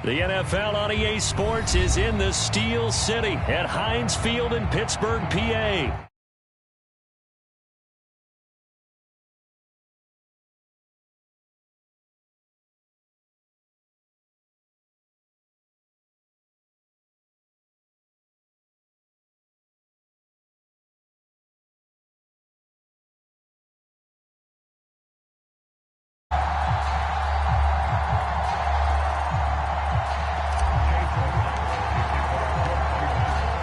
The NFL on EA Sports is in the Steel City at Heinz Field in Pittsburgh, PA.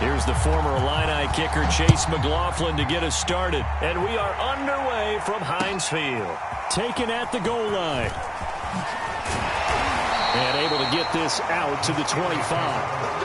Here's the former Illini kicker Chase McLaughlin to get us started. And we are underway from Heinz Field. Taken at the goal line. And able to get this out to the 25.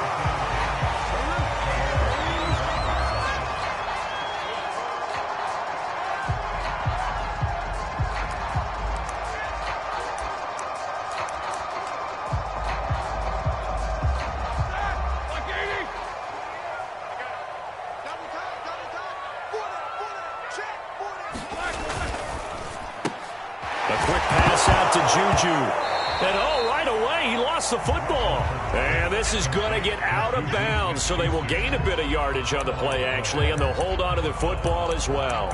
The football. And this is going to get out of bounds, so they will gain a bit of yardage on the play, actually, and they'll hold on to the football as well.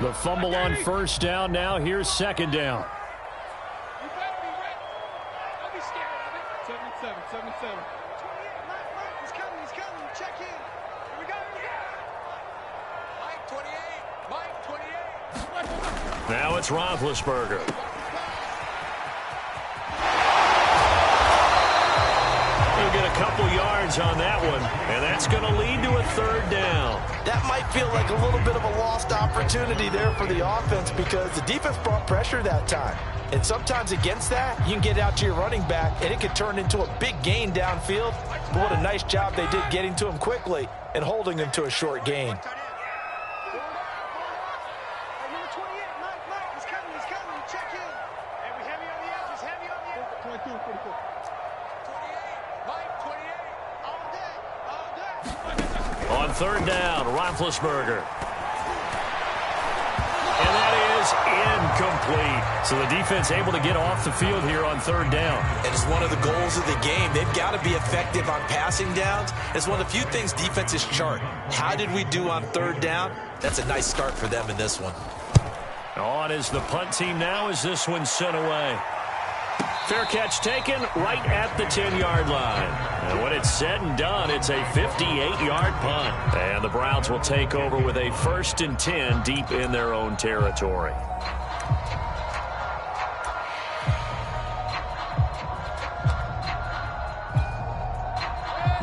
The fumble on first down now. Here's second down. Now it's Roethlisberger. Get a couple yards on that one, and that's going to lead to a third down. That might feel like a little bit of a lost opportunity there for the offense because the defense brought pressure that time. And sometimes against that, you can get out to your running back, and it could turn into a big gain downfield. But what a nice job they did getting to him quickly and holding him to a short gain. On third down, Roethlisberger. And that is incomplete. So the defense able to get off the field here on third down. It is one of the goals of the game. They've got to be effective on passing downs. It's one of the few things defenses chart. How did we do on third down? That's a nice start for them in this one. On is the punt team now as this one's sent away. Fair catch taken right at the 10-yard line. And when it's said and done, it's a 58-yard punt. And the Browns will take over with a 1st and 10 deep in their own territory.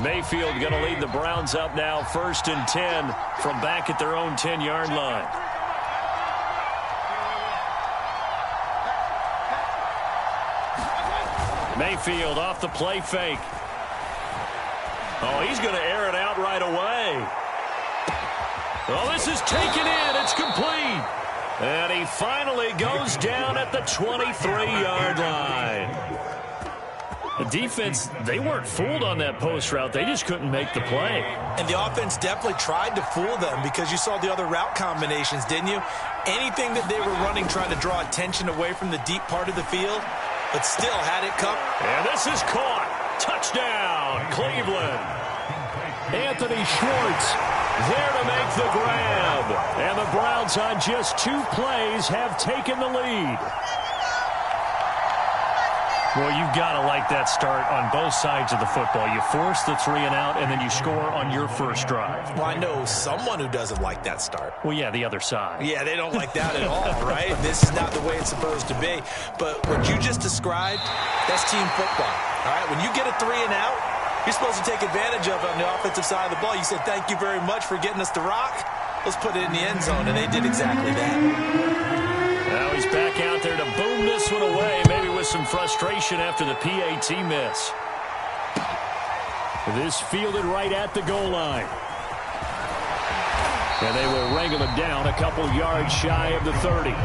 Mayfield going to lead the Browns up now, 1st and 10 from back at their own 10-yard line. Mayfield off the play fake. Oh, he's going to air it out right away. Oh, this is taken in. It's complete. And he finally goes down at the 23-yard line. The defense, they weren't fooled on that post route. They just couldn't make the play. And the offense definitely tried to fool them because you saw the other route combinations, didn't you? Anything that they were running trying to draw attention away from the deep part of the field, but still had it come. And this is caught. Touchdown, Cleveland. Anthony Schwartz there to make the grab. And the Browns on just 2 plays have taken the lead. Well, you've got to like that start on both sides of the football. You force the 3 and out, and then you score on your first drive. Well, I know someone who doesn't like that start. Well, yeah, the other side. Yeah, they don't like that at all, right? This is not the way it's supposed to be. But what you just described, that's team football. All right, when you get a 3 and out, you're supposed to take advantage of it on the offensive side of the ball. You said, thank you very much for getting us the rock. Let's put it in the end zone, and they did exactly that. Now he's back out there to boom this one away, maybe with some frustration after the PAT miss. This fielded right at the goal line. And they will wrangle him down a couple yards shy of the 30.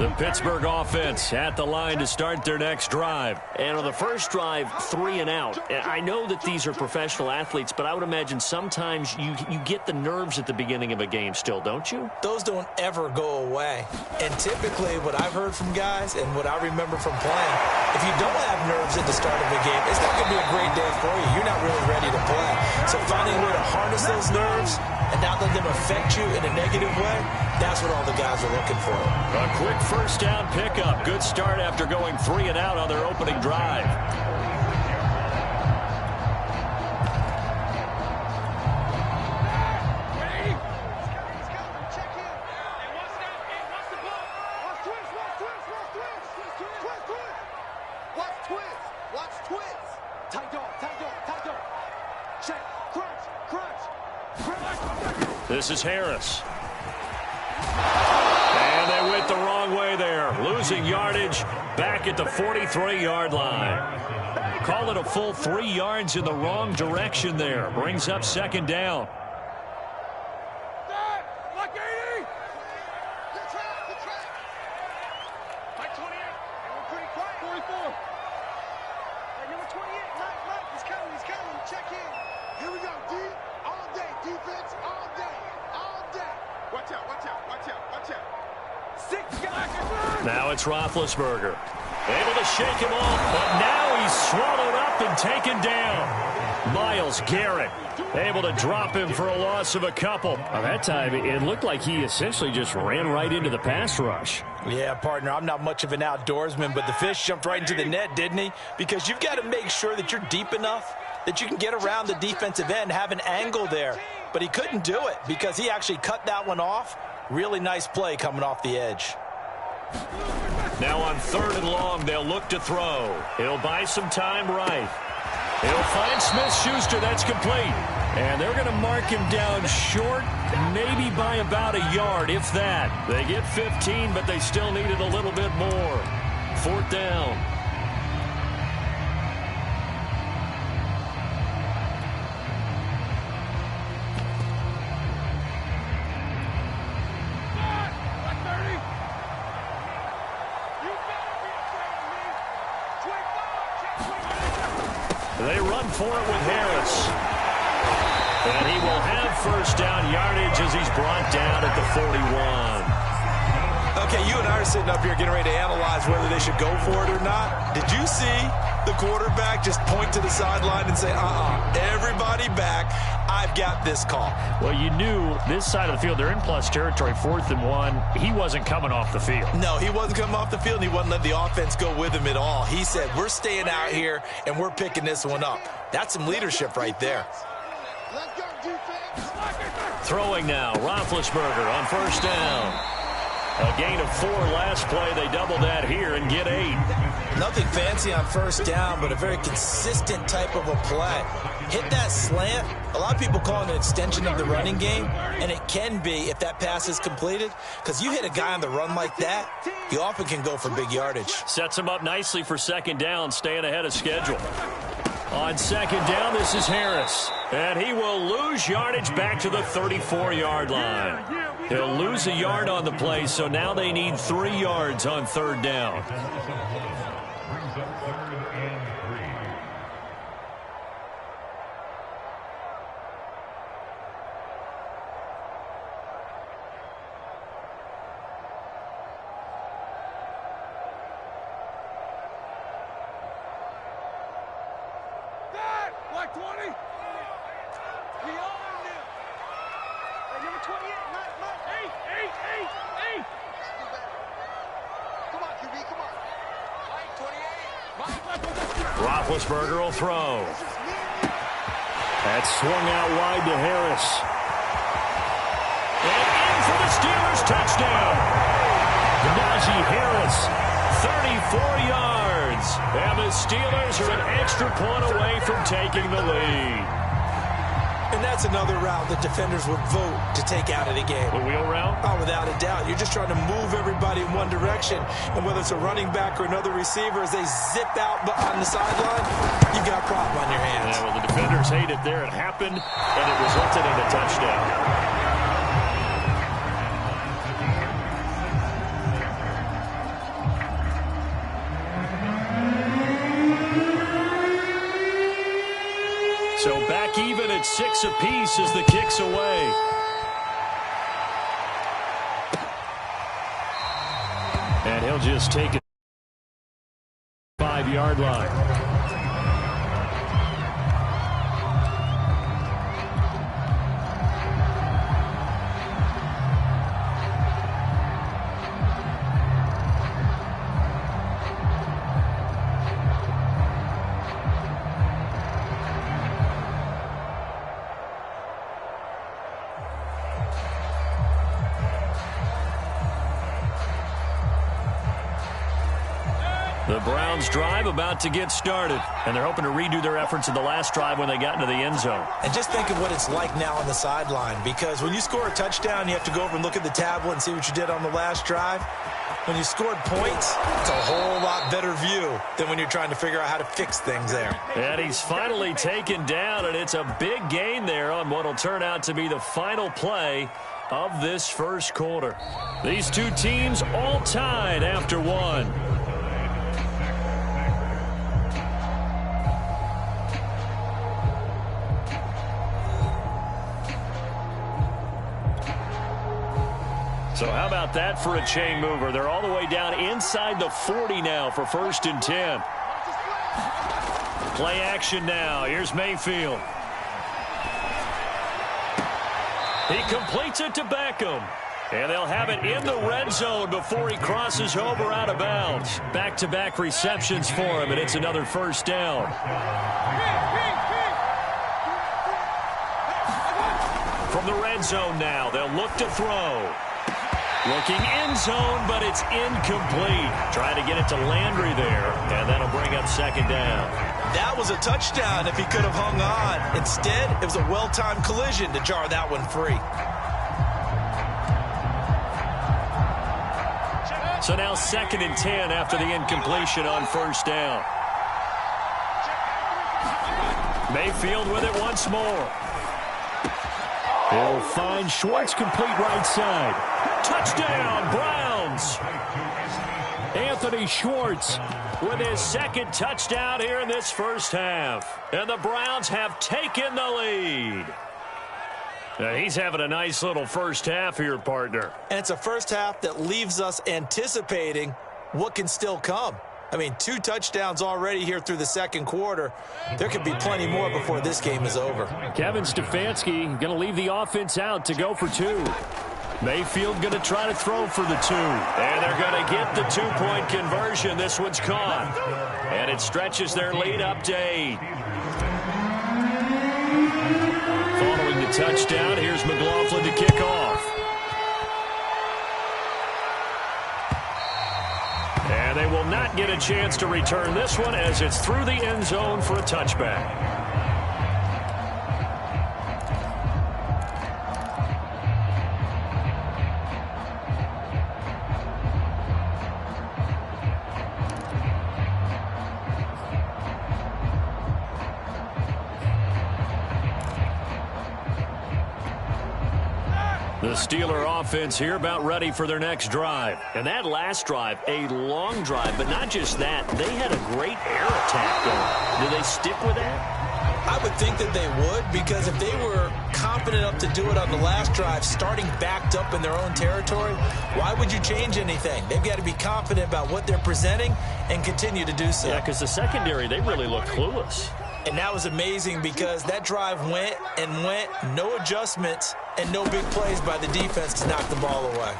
The Pittsburgh offense at the line to start their next drive. And on the first drive, 3 and out. I know that these are professional athletes, but I would imagine sometimes you get the nerves at the beginning of a game still, don't you? Those don't ever go away. And typically what I've heard from guys and what I remember from playing, if you don't have nerves at the start of a game, it's not going to be a great day for you. You're not really ready to play. So finding a way to harness those nerves and not let them affect you in a negative way, that's what all the guys are looking for. A quick first down pickup. Good start after going 3 and out on their opening drive. This is Harris. And they went the wrong way there. Losing yardage back at the 43-yard line. Call it a full 3 yards in the wrong direction there. Brings up second down. Now it's Roethlisberger. Able to shake him off, but now he's swallowed up and taken down. Myles Garrett able to drop him for a loss of a couple. That time, it looked like he essentially just ran right into the pass rush. Yeah, partner, I'm not much of an outdoorsman, but the fish jumped right into the net, didn't he? Because you've got to make sure that you're deep enough that you can get around the defensive end, have an angle there. But he couldn't do it because he actually cut that one off. Really nice play coming off the edge. Now on 3rd and long, they'll look to throw. He'll buy some time right. He'll find Smith-Schuster. That's complete. And they're going to mark him down short, maybe by about a yard, if that. They get 15, but they still needed a little bit more. 4th down. They run for it with Harris. And he will have first down yardage as he's brought down at the 41. Okay, you and I are sitting up here getting ready to analyze whether they should go for it or not. Did you see the quarterback just point to the sideline and say, everybody back, I've got this call? Well, you knew this side of the field, they're in plus territory, 4th and 1. He wasn't coming off the field. No, he wasn't coming off the field, and he wasn't letting the offense go with him at all. He said, we're staying out here, and we're picking this one up. That's some leadership right there. Throwing now, Roethlisberger on first down. A gain of 4 last play. They double that here and get 8. Nothing fancy on first down, but a very consistent type of a play. Hit that slant. A lot of people call it an extension of the running game, and it can be if that pass is completed, because you hit a guy on the run like that, you often can go for big yardage. Sets him up nicely for second down, staying ahead of schedule. On second down, this is Harris. And he will lose yardage back to the 34-yard line. He'll lose a yard on the play, so now they need 3 yards on 3rd down. Black 20. Beyond him. Hey, number 28, Matt. 8. Come on, QB, come on. Black 28. Roethlisberger will throw. That's swung out wide to Harris. And in for the Steelers touchdown. Najee Harris, 34 yards. And the Steelers are an extra point away from taking the lead. And that's another route that defenders would vote to take out of the game. The wheel route? Oh, without a doubt. You're just trying to move everybody in one direction. And whether it's a running back or another receiver, as they zip out on the sideline, you've got a problem on your hands. Yeah, well, the defenders hate it there. It happened, and it resulted in a touchdown. back even at 6 apiece as the kick's away. And he'll just take it 5-yard line. The Browns drive about to get started, and they're hoping to redo their efforts in the last drive when they got into the end zone. And just think of what it's like now on the sideline, because when you score a touchdown, you have to go over and look at the tablet and see what you did on the last drive. When you scored points, it's a whole lot better view than when you're trying to figure out how to fix things there. And he's finally taken down, and it's a big gain there on what will turn out to be the final play of this first quarter. These two teams all tied after one. So how about that for a chain mover? They're all the way down inside the 40 now for 1st and 10. Play action now. Here's Mayfield. He completes it to Beckham. And they'll have it in the red zone before he crosses over out of bounds. Back-to-back receptions for him, and it's another first down. From the red zone now, they'll look to throw. Looking end zone, but it's incomplete. Trying to get it to Landry there, and that'll bring up 2nd down. That was a touchdown if he could have hung on. Instead, it was a well-timed collision to jar that one free. So now 2nd and 10 after the incompletion on 1st down. Mayfield with it once more. He'll find Schwartz complete right side. Touchdown, Browns. Anthony Schwartz with his 2nd touchdown here in this first half. And the Browns have taken the lead. Now he's having a nice little first half here, partner. And it's a first half that leaves us anticipating what can still come. I mean, 2 touchdowns already here through the 2nd quarter. There could be plenty more before this game is over. Kevin Stefanski going to leave the offense out to go for 2. Mayfield going to try to throw for the 2. And they're going to get the 2-point conversion. This one's caught. And it stretches their lead up to 8. Following the touchdown, here's McLaughlin to kick off. And they will not get a chance to return this one as it's through the end zone for a touchback. The Steeler offense here about ready for their next drive. And that last drive, a long drive, but not just that. They had a great air attack going. Do they stick with that? I would think that they would, because if they were confident enough to do it on the last drive, starting backed up in their own territory, why would you change anything? They've got to be confident about what they're presenting and continue to do so. Yeah, because the secondary, they really looked clueless. And that was amazing because that drive went and went, no adjustments, and no big plays by the defense to knock the ball away.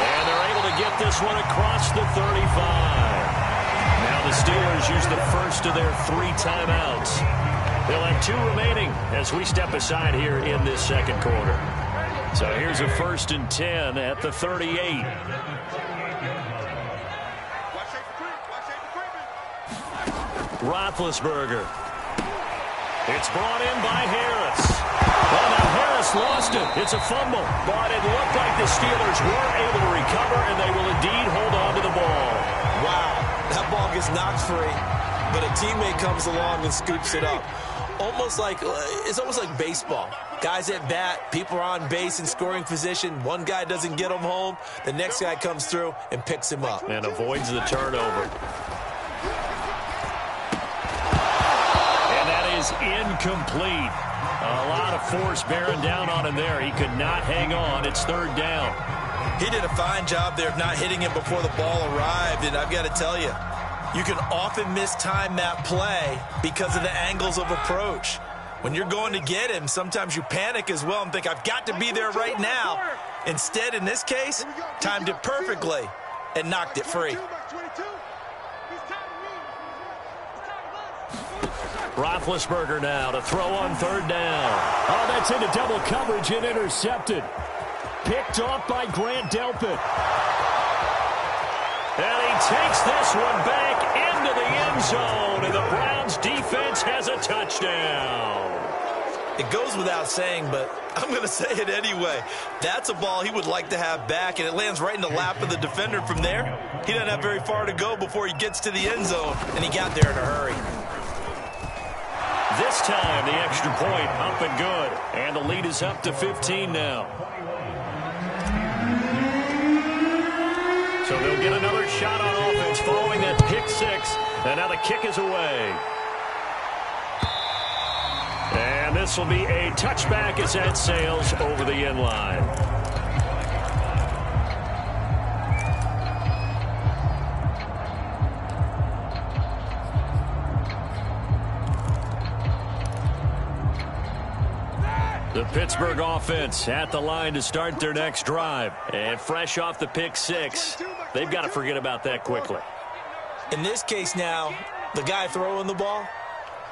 And they're able to get this one across the 35. Now the Steelers use the first of their 3 timeouts. They'll have 2 remaining as we step aside here in this 2nd quarter. So here's a 1st and 10 at the 38. Roethlisberger. It's brought in by Harris. Well, now Harris lost it. It's a fumble. But it looked like the Steelers were able to recover, and they will indeed hold on to the ball. Wow, that ball gets knocked free, but a teammate comes along and scoops it up. It's almost like baseball. Guys at bat, people are on base in scoring position. One guy doesn't get him home. The next guy comes through and picks him up. And avoids the turnover. is incomplete. A lot of force bearing down on him there. He could not hang on. It's third down. He did a fine job there of not hitting him before the ball arrived, and I've got to tell you, you can often mistime that play because of the angles of approach. When you're going to get him, sometimes you panic as well and think, I've got to be there right now. Instead, in this case, timed it perfectly and knocked it free. Roethlisberger now to throw on third down. Oh, that's into double coverage and intercepted. Picked off by Grant Delpit. And he takes this one back into the end zone, and the Browns defense has a touchdown. It goes without saying, but I'm going to say it anyway. That's a ball he would like to have back, and it lands right in the lap of the defender from there. He doesn't have very far to go before he gets to the end zone, and he got there in a hurry. This time, the extra point up and good, and the lead is up to 15 now. So they'll get another shot on offense following that pick six, and now the kick is away. And this will be a touchback as that sails over the end line. The Pittsburgh offense at the line to start their next drive. And fresh off the pick six, they've got to forget about that quickly. In this case now, the guy throwing the ball,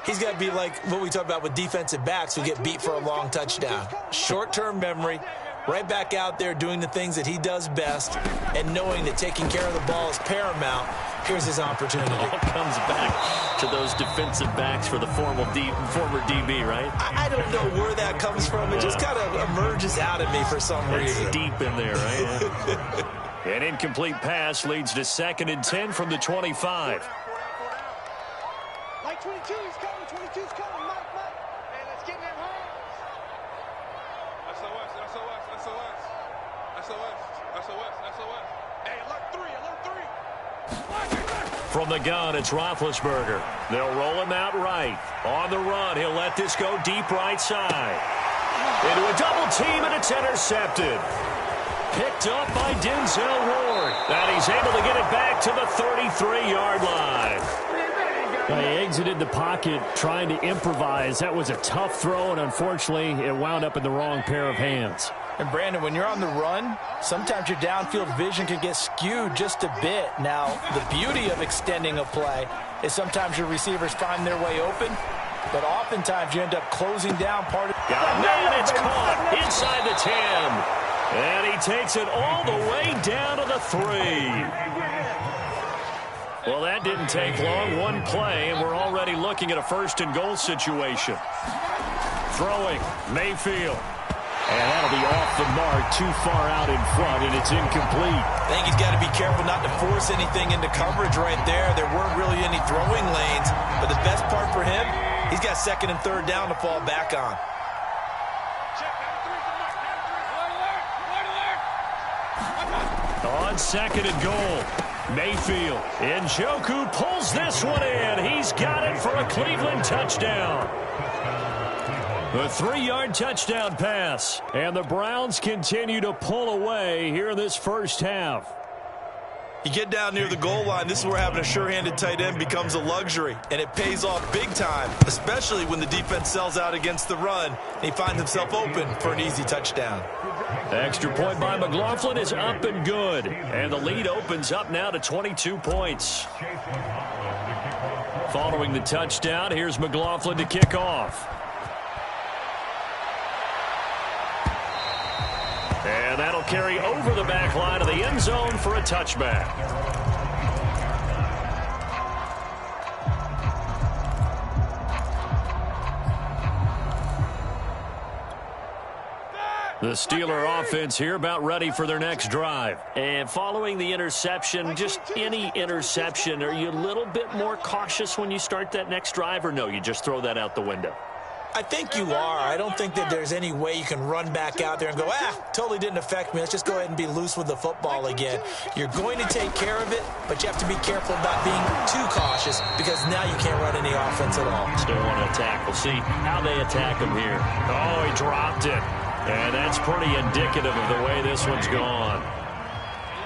he's got to be like what we talk about with defensive backs who get beat for a long touchdown. Short-term memory, right back out there doing the things that he does best, and knowing that taking care of the ball is paramount. Here's his opportunity. It all comes back to those defensive backs for the former DB, right? I don't know where that comes from. It just kind of emerges out of me for some reason. It's deep in there, right? An incomplete pass leads to 2nd and 10 from the 25. Like 22's coming, 22's coming, Mike. Hey, let's get in them hands. SOS. Hey, alert three. From the gun, it's Roethlisberger. They'll roll him out right. On the run, he'll let this go deep right side. Into a double team, and it's intercepted. Picked up by Denzel Ward. And he's able to get it back to the 33-yard line. He exited the pocket trying to improvise. That was a tough throw, and unfortunately, it wound up in the wrong pair of hands. And, Brandon, when you're on the run, sometimes your downfield vision can get skewed just a bit. Now, the beauty of extending a play is sometimes your receivers find their way open, but oftentimes you end up closing down part of the Man, it's caught inside the 10. And he takes it all the way down to the 3. Well, that didn't take long. One play, and we're already looking at a 1st and goal situation. Throwing, Mayfield. And that'll be off the mark, too far out in front, and it's incomplete. I think he's got to be careful not to force anything into coverage right there. There weren't really any throwing lanes, but the best part for him, he's got 2nd and 3rd down to fall back on. On 2nd and goal, Mayfield. Njoku pulls this one in. He's got it for a Cleveland touchdown. The 3-yard touchdown pass. And the Browns continue to pull away here in this first half. You get down near the goal line, this is where having a sure-handed tight end becomes a luxury, and it pays off big time, especially when the defense sells out against the run, and he finds himself open for an easy touchdown. Extra point by McLaughlin is up and good, and the lead opens up now to 22 points. Following the touchdown, here's McLaughlin to kick off. And that'll carry over the back line of the end zone for a touchback. The Steeler offense here about ready for their next drive. And following the interception, just any interception, are you a little bit more cautious when you start that next drive, or no, you just throw that out the window? I think you are. I don't think that there's any way you can run back out there and go, totally didn't affect me. Let's just go ahead and be loose with the football again. You're going to take care of it, but you have to be careful about being too cautious because now you can't run any offense at all. Still want to attack. We'll see how they attack him here. Oh, he dropped it. And that's pretty indicative of the way this one's gone.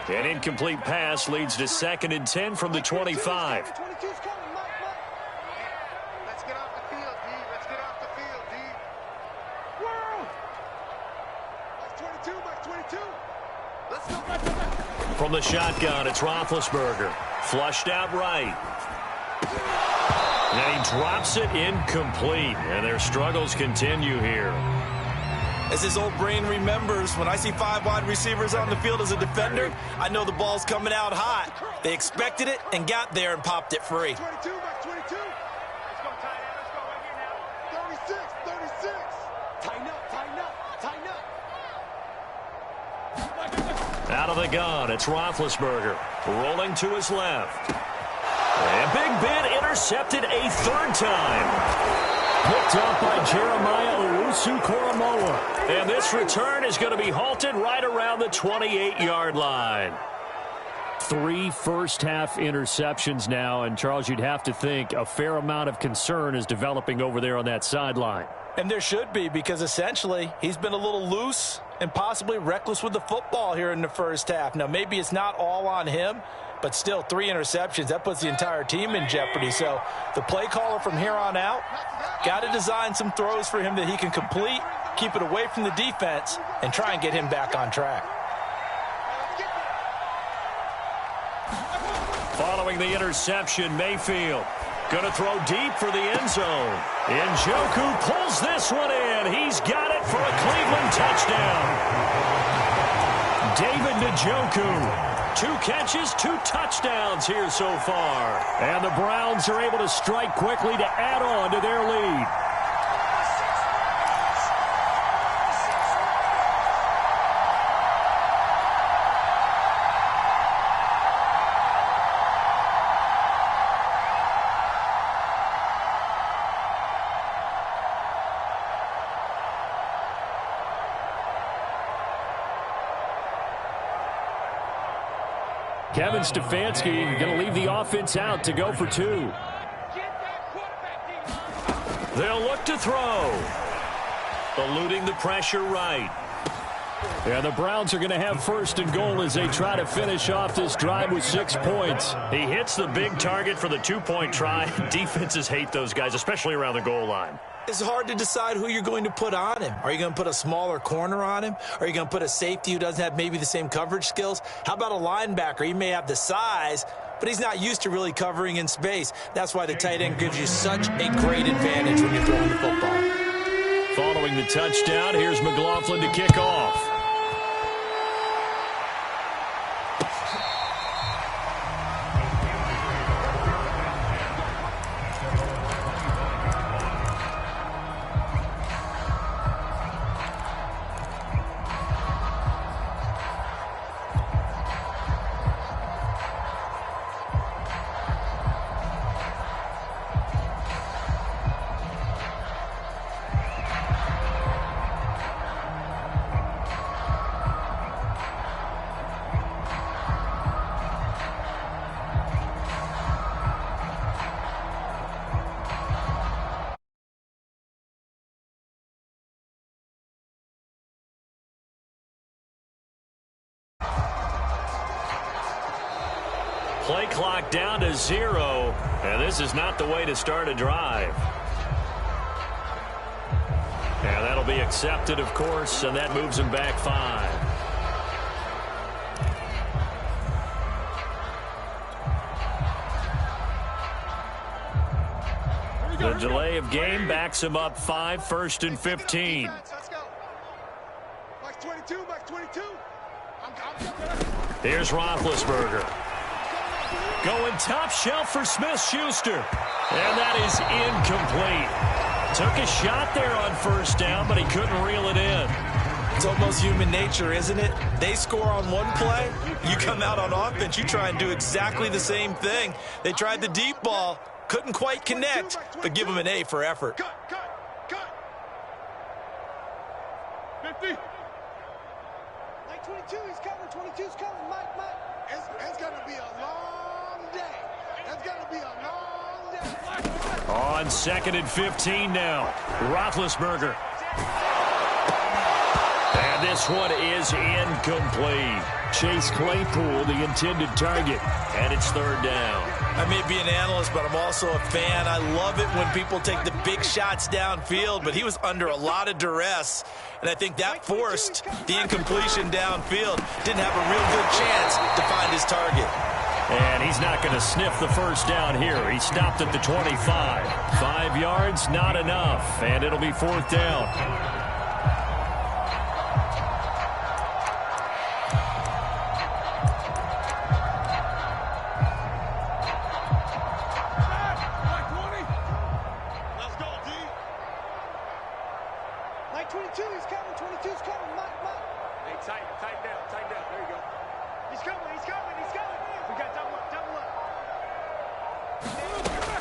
An incomplete pass leads to 2nd and 10 from the 25. From the shotgun, it's Roethlisberger. Flushed out right. And he drops it incomplete. And their struggles continue here. As his old brain remembers, when I see 5 wide receivers on the field as a defender, I know the ball's coming out hot. They expected it and got there and popped it free. 22, Max 22. Let's go, tight end. Let's go right here now. 36. Tighten up, tighten up, tighten up. Out of the gun, it's Roethlisberger. Rolling to his left. And Big Ben intercepted a 3rd time. Picked up by Jeremiah Owusu-Koramoah. And this return is going to be halted right around the 28-yard line. 3 first-half interceptions now, and Charles, you'd have to think a fair amount of concern is developing over there on that sideline. And there should be, because essentially he's been a little loose and possibly reckless with the football here in the first half. Now, maybe it's not all on him, but still 3 interceptions. That puts the entire team in jeopardy. So the play caller from here on out got to design some throws for him that he can complete, keep it away from the defense, and try and get him back on track. Following the interception, Mayfield going to throw deep for the end zone. Njoku pulls this one in. He's got it for a Cleveland touchdown. David Njoku. 2 catches, 2 touchdowns here so far. And the Browns are able to strike quickly to add on to their lead. Kevin Stefanski going to leave the offense out to go for 2. They'll look to throw. Eluding the pressure right. Yeah, the Browns are going to have 1st and goal as they try to finish off this drive with 6 points. He hits the big target for the 2-point try. Defenses hate those guys, especially around the goal line. It's hard to decide who you're going to put on him. Are you going to put a smaller corner on him? Are you going to put a safety who doesn't have maybe the same coverage skills? How about a linebacker? He may have the size, but he's not used to really covering in space. That's why the tight end gives you such a great advantage when you're throwing the football. Following the touchdown, here's McLaughlin to kick off. Play clock down to 0, and this is not the way to start a drive. And that'll be accepted, of course, and that moves him back 5. The delay of game backs him up 5, 1st and 15. Let's go. Max 22, Max 22. Here's Roethlisberger. Going top shelf for Smith-Schuster. And that is incomplete. Took a shot there on 1st down, but he couldn't reel it in. It's almost human nature, isn't it? They score on one play. You come out on offense, you try and do exactly the same thing. They tried the deep ball. Couldn't quite connect, but give them an A for effort. Cut. Like 22, he's coming. 22's coming. Mike. It's going to be a long day. It's going to be a long day. On 2nd and 15 now. Roethlisberger. And this one is incomplete. Chase Claypool, the intended target. And it's 3rd down. I may be an analyst, but I'm also a fan. I love it when people take the big shots downfield, but he was under a lot of duress, and I think that forced the incompletion downfield. Didn't have a real good chance to find his target. And he's not going to sniff the 1st down here. He stopped at the 25. 5 yards, not enough, and it'll be 4th down.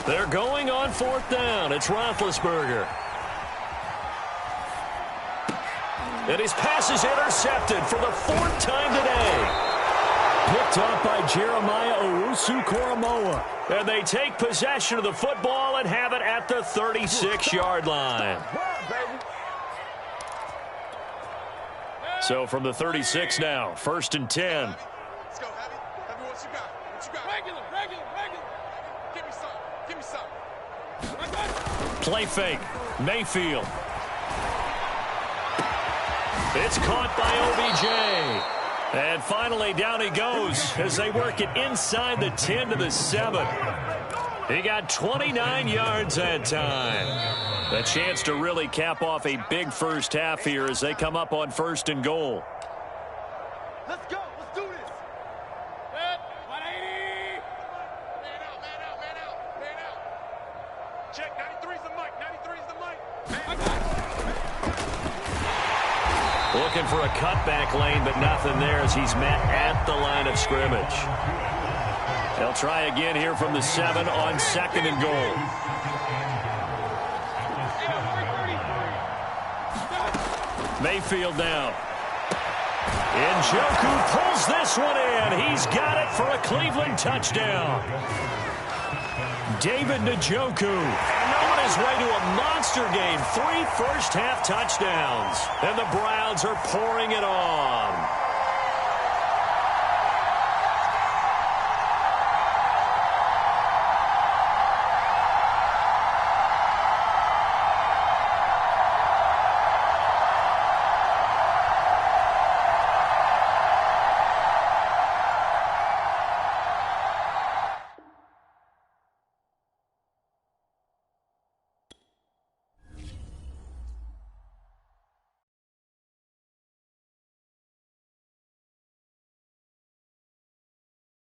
They're going on 4th down. It's Roethlisberger. And his pass is intercepted for the 4th time today. Picked up by Jeremiah Owusu-Koramoah. And they take possession of the football and have it at the 36-yard line. So from the 36 now, 1st and 10. Let's go, Heavy. Heavy, what you got? What you got? Regular. Give me some. Play fake. Mayfield. It's caught by OBJ. And finally down he goes as they work it inside the 10 to the 7. He got 29 yards that time. A chance to really cap off a big first half here as they come up on 1st and goal. Let's go. Let's do this. 180. Man out. Check. 93's the mic. Looking for a cutback lane, but nothing there as he's met at the line of scrimmage. They'll try again here from the 7 on 2nd and goal. Mayfield down. Njoku pulls this one in. He's got it for a Cleveland touchdown. David Njoku. And on his way to a monster game. 3 first-half touchdowns. And the Browns are pouring it on.